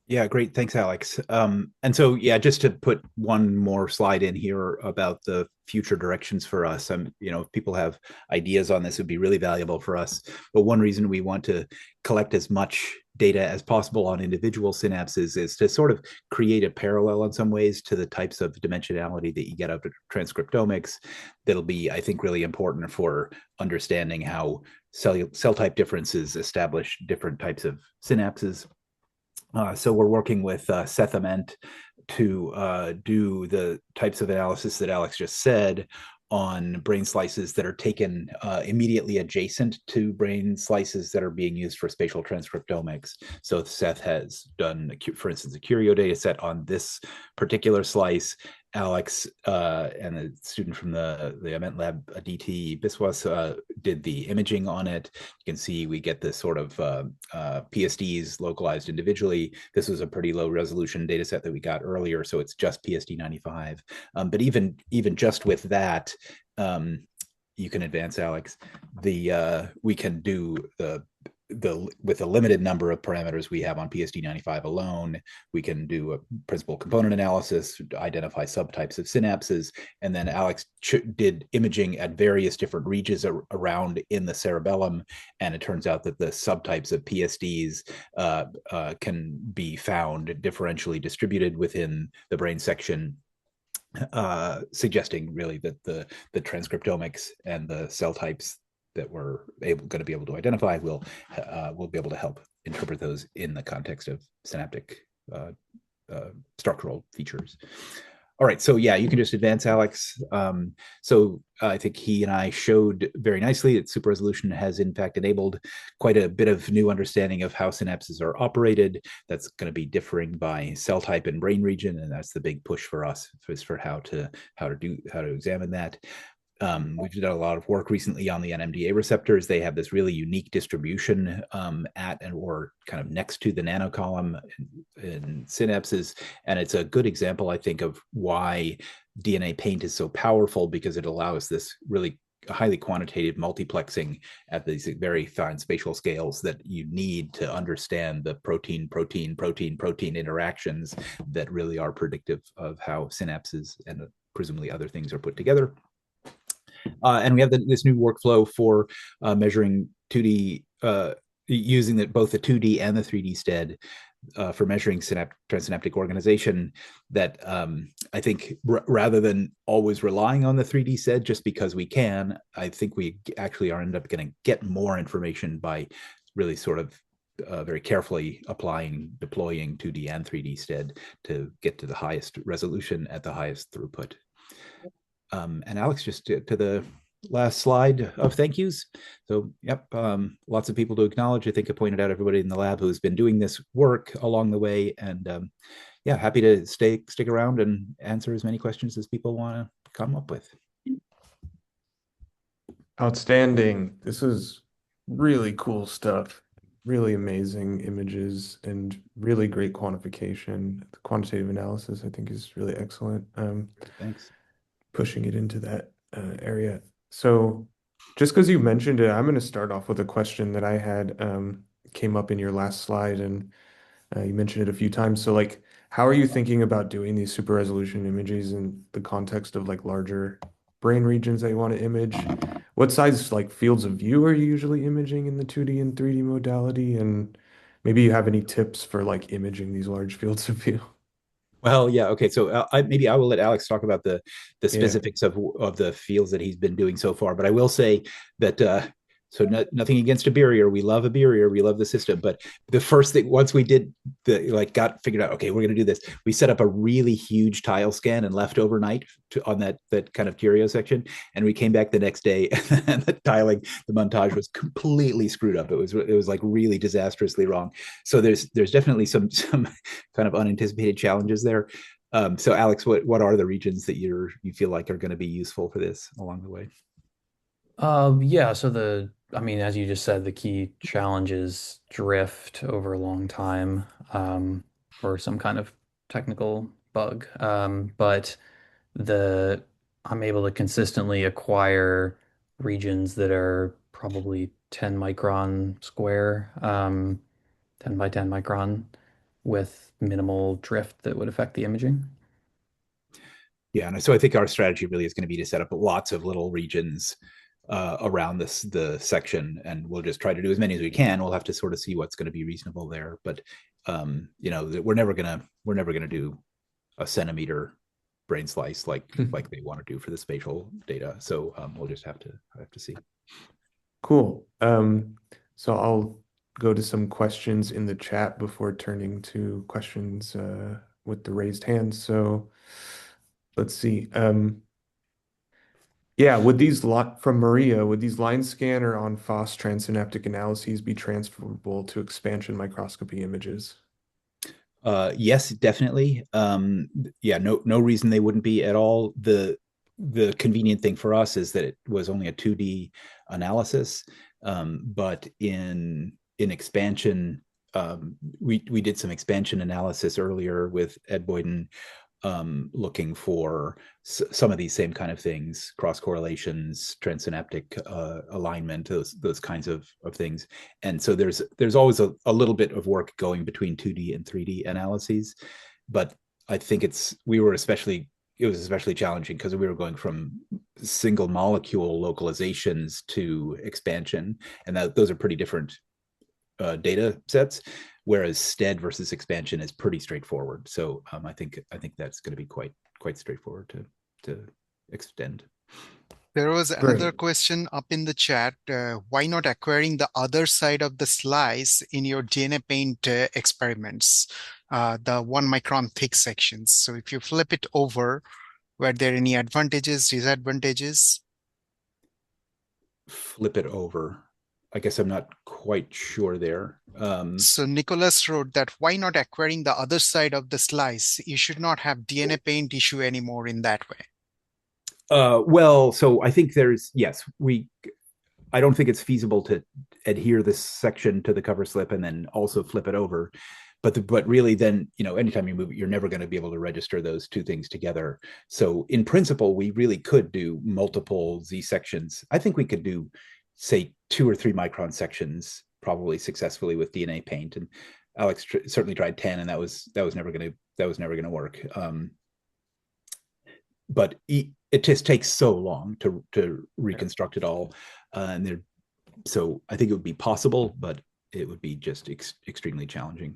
Yeah, great. Thanks, Alex. And so, yeah, just to put one more slide in here about the future directions for us. If people have ideas on this, it would be really valuable for us. But one reason we want to collect as much data as possible on individual synapses is to sort of create a parallel in some ways to the types of dimensionality that you get out of transcriptomics. That'll be, I think, really important for understanding how cell type differences establish different types of synapses. So we're working with Seth Ament to do the types of analysis that Alex just said on brain slices that are taken immediately adjacent to brain slices that are being used for spatial transcriptomics. So Seth has done, for instance, a Curio data set on this particular slice. Alex and a student from the Ament Lab, DT Biswas, did the imaging on it. You can see we get this sort of PSDs localized individually. This was a pretty low resolution data set that we got earlier, so it's just PSD95. But even just with that, you can advance, Alex. We can do the with a limited number of parameters we have on PSD95 alone, we can do a principal component analysis, identify subtypes of synapses, and then Alex did imaging at various different regions around in the cerebellum, and it turns out that the subtypes of PSDs can be found differentially distributed within the brain section, suggesting really that the transcriptomics and the cell types that we're going to be able to identify will be able to help interpret those in the context of synaptic structural features. All right, so yeah, you can just advance, Alex. So I think he and I showed very nicely that super resolution has in fact enabled quite a bit of new understanding of how synapses are operated. That's going to be differing by cell type and brain region, and that's the big push for us, is for how to examine that. We've done a lot of work recently on the NMDA receptors. They have this really unique distribution at and or kind of next to the nanocolumn in synapses. And it's a good example, I think, of why DNA paint is so powerful, because it allows this really highly quantitative multiplexing at these very fine spatial scales that you need to understand the protein interactions that really are predictive of how synapses and presumably other things are put together. And we have this new workflow for measuring 2D, using both the 2D and the 3D STED for measuring transsynaptic organization, that I think rather than always relying on the 3D STED just because we can, I think we actually are end up going to get more information by really sort of very carefully deploying 2D and 3D STED to get to the highest resolution at the highest throughput. And Alex, just to the last slide of thank yous. So, yep, lots of people to acknowledge. I think I pointed out everybody in the lab who's been doing this work along the way, and yeah, happy to stick around and answer as many questions as people want to come up with. Outstanding. This is really cool stuff. Really amazing images and really great quantification. The quantitative analysis, I think, is really excellent. Thanks. Pushing it into that area. So, just because you mentioned it, I'm going to start off with a question that I had came up in your last slide, and you mentioned it a few times. So, like, how are you thinking about doing these super resolution images in the context of like larger brain regions that you want to image? What size like fields of view are you usually imaging in the 2D and 3D modality? And maybe you have any tips for like imaging these large fields of view? Well, yeah, okay. So maybe I will let Alex talk about the Yeah. specifics of the fields that he's been doing so far. But I will say that nothing against a barrier. We love a barrier. We love the system. But the first thing, once we did got figured out, okay, we're going to do this. We set up a really huge tile scan and left overnight on that kind of curio section, and we came back the next day, and the montage was completely screwed up. It was like really disastrously wrong. So there's definitely some kind of unanticipated challenges there. So Alex, what are the regions that you feel like are going to be useful for this along the way? Yeah, so I mean, as you just said, the key challenge is drift over a long time, or some kind of technical bug. But the I'm able to consistently acquire regions that are probably 10 micron square, 10 by 10 micron. with minimal drift that would affect the imaging. Yeah, and so I think our strategy really is going to be to set up lots of little regions around the section, and we'll just try to do as many as we can. We'll have to sort of see what's going to be reasonable there, but we're never gonna do a centimeter brain slice like they want to do for the spatial data. So we'll just have to see. Cool. So I'll go to some questions in the chat before turning to questions with the raised hands. So let's see. Yeah, from Maria, would these line scan or on FOSS transsynaptic analyses be transferable to expansion microscopy images? Yes, definitely. Yeah, no reason they wouldn't be at all. The convenient thing for us is that it was only a 2D analysis, but in expansion, we did some expansion analysis earlier with Ed Boyden, looking for some of these same kind of things, cross correlations, transsynaptic alignment, those kinds of things. And so there's always a little bit of work going between 2D and 3D analyses, but I think it was especially challenging because we were going from single molecule localizations to expansion, and those are pretty different data sets, whereas STED versus expansion is pretty straightforward. So I think that's going to be quite straightforward to extend. There was another Great. question up in the chat. Why not acquiring the other side of the slice in your DNA paint experiments, the 1 micron thick sections? So if you flip it over, were there any advantages, disadvantages? Flip it over. I guess I'm not quite sure there. So Nicholas wrote that why not acquiring the other side of the slice? You should not have DNA paint issue anymore in that way. Well, so I think I don't think it's feasible to adhere this section to the cover slip and then also flip it over. But really, then anytime you move it, you're never going to be able to register those two things together. So in principle, we really could do multiple Z sections. I think we could do, say, 2 or 3 micron sections probably successfully with DNA paint. And Alex certainly tried 10, and that was never going to work. But it just takes so long to reconstruct it all, so I think it would be possible, but it would be just extremely challenging.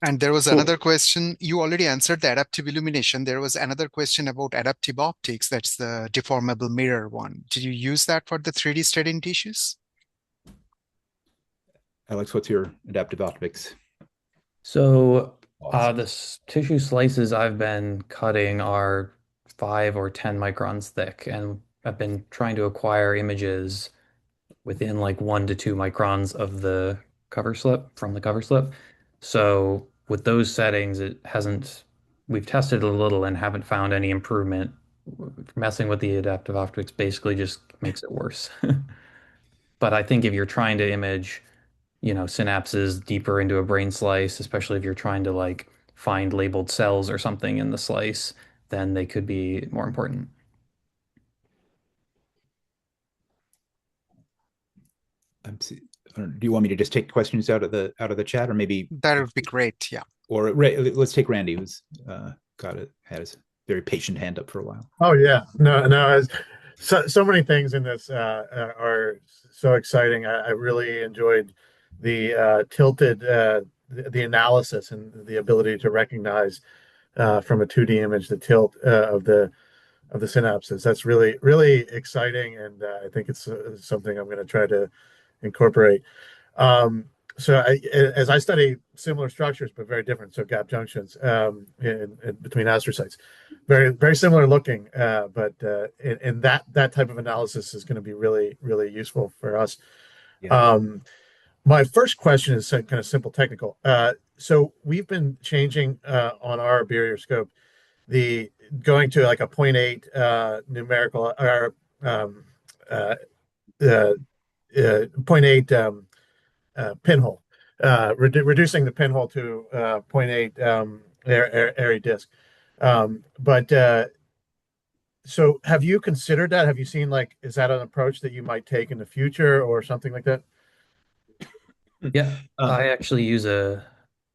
And there was Cool. another question. You already answered the adaptive illumination. There was another question about adaptive optics. That's the deformable mirror one. Did you use that for the 3D staining tissues? Alex, what's your adaptive optics? So Thoughts? the tissue slices I've been cutting are 5 or 10 microns thick, and I've been trying to acquire images within like 1 to 2 microns of the cover slip from the cover slip. So with those settings, we've tested a little and haven't found any improvement. Messing with the adaptive optics basically just makes it worse. But I think if you're trying to image, synapses deeper into a brain slice, especially if you're trying to like find labeled cells or something in the slice, then they could be more important. Do you want me to just take questions out of the chat, or maybe, That would be great. Yeah. or let's take Randy, who's had his very patient hand up for a while. Oh yeah, no. So many things in this are so exciting. I really enjoyed the tilted the analysis and the ability to recognize from a 2D image the tilt of the synapses. That's really exciting, and I think it's something I'm going to try to incorporate. Um, as I study similar structures but very different, so gap junctions in between astrocytes, very similar looking, but in that type of analysis is going to be really useful for us. Yeah. My first question is kind of simple technical. So we've been changing on our barrier scope, the going to like a zero point 0.8 numerical or uh, zero point 0.8 pinhole, reducing the pinhole to zero point 0.8 airy disk. But so have you considered that? Have you seen, like, is that an approach that you might take in the future or something like that? Yeah, Uh, I actually use a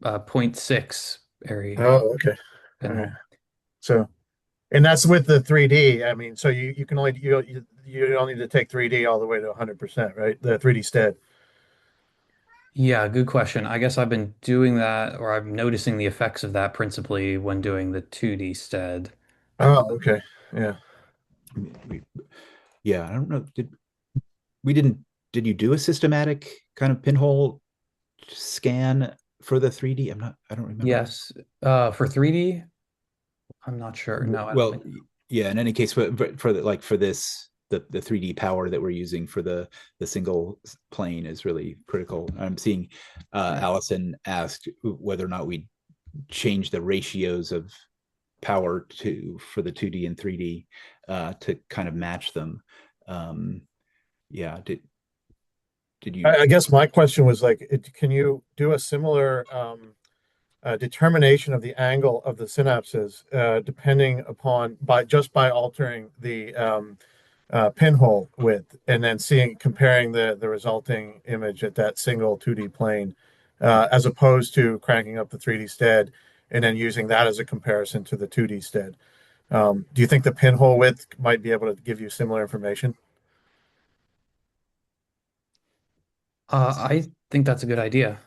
zero point 0.6 area Oh, okay. All right. pinhole. So, and that's with the 3D. I mean, so you can only you don't need to take 3D all the way to 100%, right? The 3D stead. Yeah, good question. I guess I've been doing that, or I'm noticing the effects of that principally when doing the 2D stead. Oh, okay. Yeah. we, yeah, I don't know. We didn't, did you do a systematic kind of pinhole scan for the 3D? I don't remember. Yes, for 3D, I'm not sure. No, I don't Well, think. yeah, in any case, but for the, like for this, the 3D power that we're using for the single plane is really critical. I'm seeing Yeah. Allison asked whether or not we change the ratios of power to for the 2D and 3D to kind of match them. Um, yeah, did you? I guess my question was like, can you do a similar determination of the angle of the synapses depending upon by altering the pinhole width and then comparing the resulting image at that single 2D plane as opposed to cranking up the 3D stead and then using that as a comparison to the 2D stead. Do you think the pinhole width might be able to give you similar information? I think that's a good idea.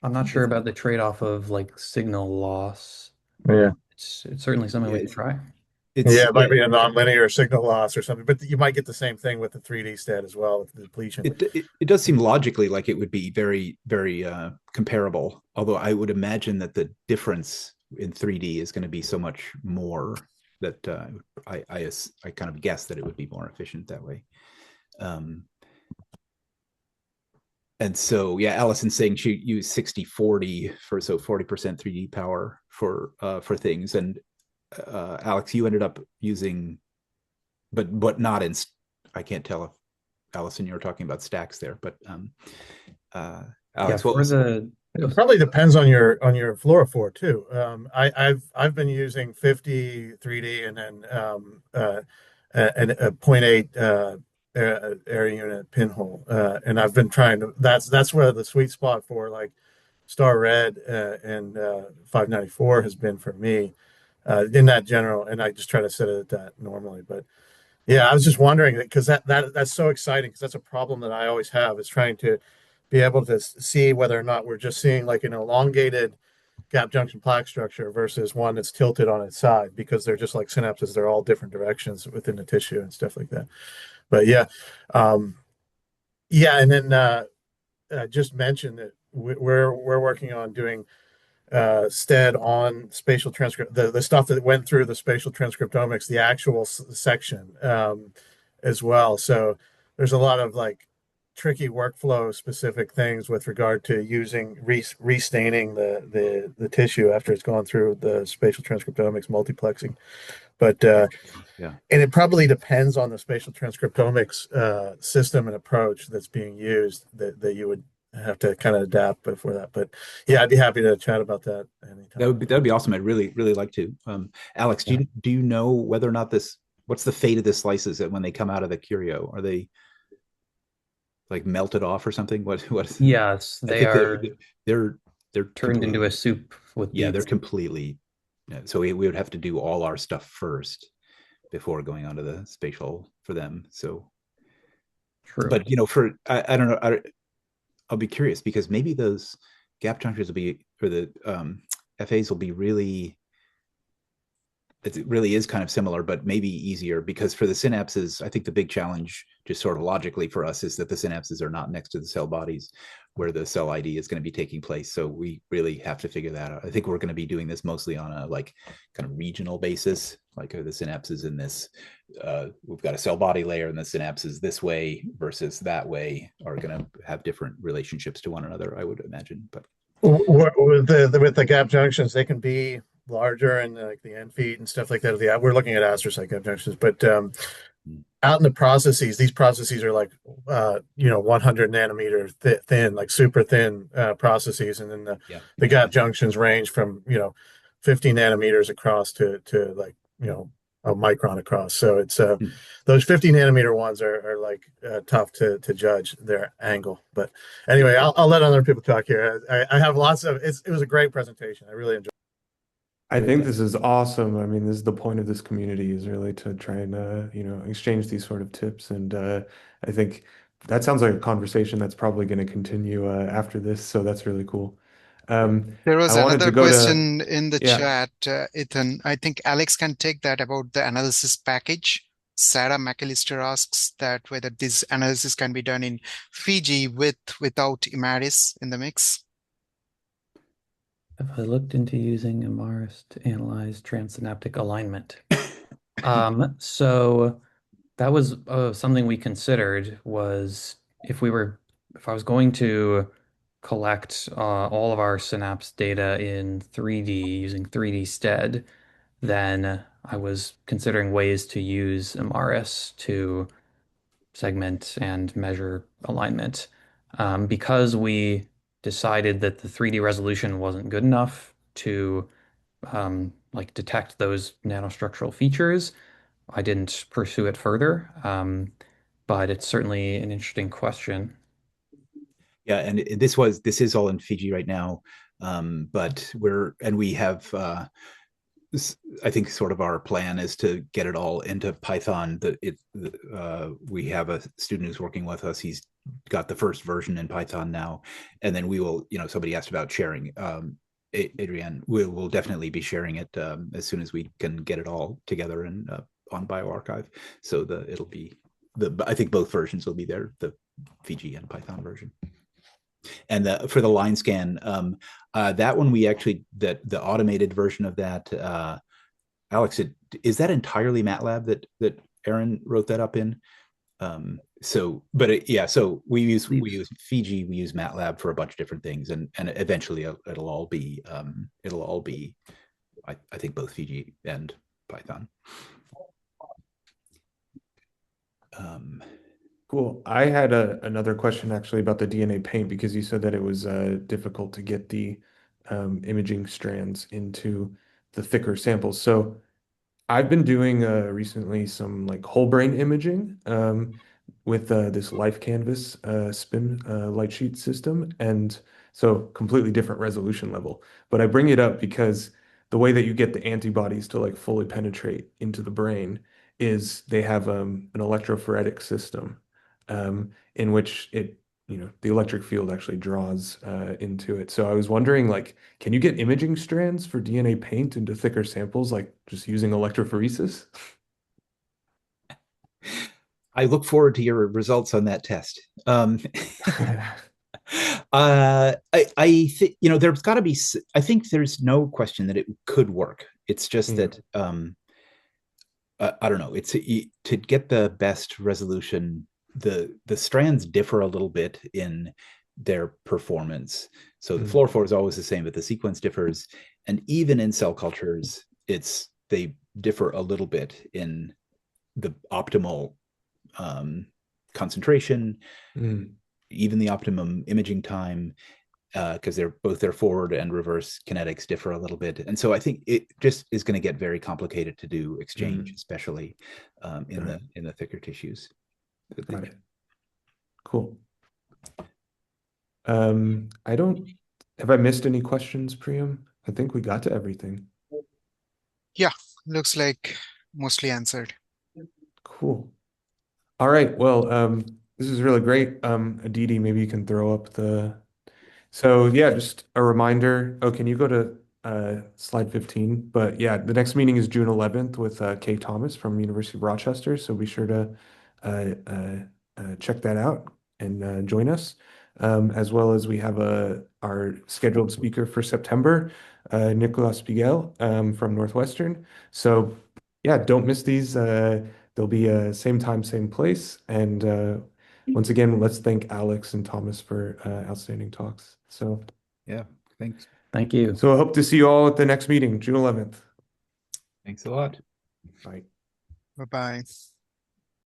I'm not sure It's, about the trade-off of like signal loss, Yeah. but it's certainly something yeah, we could try. Yeah, it yeah, might be a nonlinear signal loss or something, but you might get the same thing with the 3D stead as well with the depletion. it does seem logically like it would be very comparable. Although I would imagine that the difference in 3D is going to be so much more that I kind of guess that it would be more efficient that way. Um, and so yeah, Allison's saying she used 60/40 for, so 40% 3D power for things, and Alex, you ended up using, but not in, I can't tell if Allison you were talking about stacks there, but uh, Yeah, Alex, what for was? the It probably depends on your fluorophore too. I've been using 50 3D and then a zero point 0.8 area unit pinhole, and I've been trying to. That's where the sweet spot for like Star Red and 594 has been for me in that general, and I just try to set it at that normally. But yeah, I was just wondering because that's so exciting because that's a problem that I always have is trying to be able to see whether or not we're just seeing like an elongated gap junction plaque structure versus one that's tilted on its side because they're just like synapses. They're all different directions within the tissue and stuff like that. But yeah, um, yeah, and then just mentioned that we're working on doing stead on spatial transcript, the stuff that went through the spatial transcriptomics, the actual section as well. So there's a lot of like tricky workflow specific things with regard to using restaining the tissue after it's gone through the spatial transcriptomics multiplexing. But Yeah, and it probably depends on the spatial transcriptomics system and approach that's being used that you would have to kind of adapt before that. But yeah, I'd be happy to chat about that anytime. that would be awesome. I'd really like to. Alex, yeah. do you know whether or not this, what's the fate of the slices when they come out of the curio? Are they like melted off or something? What? Yes, I they think are they're they're turned into a completely, soup with yeah, they're beads. completely. Yeah, so we would have to do all our stuff first before going onto the spatial for them. So, True. but for I don't know. I'll be curious because maybe those gap junctures will be, or the FAs will be really, it really is kind of similar, but maybe easier because for the synapses, I think the big challenge, just sort of logically for us, is that the synapses are not next to the cell bodies where the cell ID is going to be taking place. So we really have to figure that out. I think we're going to be doing this mostly on a like kind of regional basis, like are the synapses in this, we've got a cell body layer and the synapses this way versus that way are going to have different relationships to one another, I would imagine. But With the gap junctions, they can be larger and like the end feet and stuff like that. Yeah, we're looking at astrocyte gap junctions, but out in the processes, these processes are like 100 nanometer thin, like super thin processes, and then yeah, the gap junctions range from 50 nanometers across to like a micron across. So it's Hmm. those 50 nanometer ones are like tough to judge their angle. But anyway, I'll let other people talk here. I have lots of it was a great presentation. I really enjoyed I think this is awesome. I mean, this is the point of this community is really to try and exchange these sort of tips. And I think that sounds like a conversation that's probably going to continue after this. So that's really cool. There I was wanted to another go to question in the yeah. chat, Ethan. I think Alex can take that about the analysis package. Sarah McAllister asks that whether this analysis can be done in Fiji without Imaris in the mix. Have I looked into using Imaris to analyze transsynaptic alignment? So that was something we considered was if I was going to collect all of our synapse data in 3D using 3D STED, then I was considering ways to use Imaris to segment and measure alignment. Because we decided that the 3D resolution wasn't good enough to like detect those nanostructural features, I didn't pursue it further. But it's certainly an interesting question. Yeah, and this is all in Fiji right now, but we have I think sort of our plan is to get it all into Python. We have a student who's working with us. He's got the first version in Python now, and then we will. Somebody asked about sharing. Adrienne, we'll definitely be sharing it as soon as we can get it all together and on bioRxiv. So it'll be I think both versions will be there, the Fiji and Python version. And for the line scan, that one we actually the automated version of that, Alex, is that entirely MATLAB that Aaron wrote that up in? So we use Fiji, we use MATLAB for a bunch of different things, and eventually it'll all be I think both Fiji and Python. Cool. I had another question actually about the DNA paint because you said that it was difficult to get the imaging strands into the thicker samples. So I've been doing recently some like whole brain imaging with this Life Canvas spin light sheet system, and so completely different resolution level. But I bring it up because the way that you get the antibodies to like fully penetrate into the brain is they have an electrophoretic system in which the electric field actually draws into it. So I was wondering, like, can you get imaging strands for DNA paint into thicker samples, like just using electrophoresis? I look forward to your results on that test. I think there's got to be. I think there's no question that it could work. It's just Yeah. that I don't know. It's to get the best resolution. The strands differ a little bit in their performance. So the fluorophore is always the same, but the sequence differs, and even in cell cultures, they differ a little bit in the optimal concentration, even the optimum imaging time, because their forward and reverse kinetics differ a little bit. And so I think it just is going to get very complicated to do exchange, especially in the thicker tissues. Got it. Cool. Have I missed any questions, Priyam? I think we got to everything. Yeah, looks like mostly answered. Cool. All right. Well, this is really great. Aditi, maybe you can throw up so yeah, just a reminder. Oh, can you go to slide 15? But yeah, the next meeting is June 11th with Kay Thomas from University of Rochester. So be sure to uh, uh, check that out and join us. As well as we have our scheduled speaker for September, Nicolas Piguel from Northwestern. So yeah, don't miss these. They'll be same time, same place. And once again, let's thank Alex and Thomas for outstanding talks. So Yeah, thanks. Thank you. I hope to see you all at the next meeting, June 11th. Thanks a lot. Bye. Bye-bye.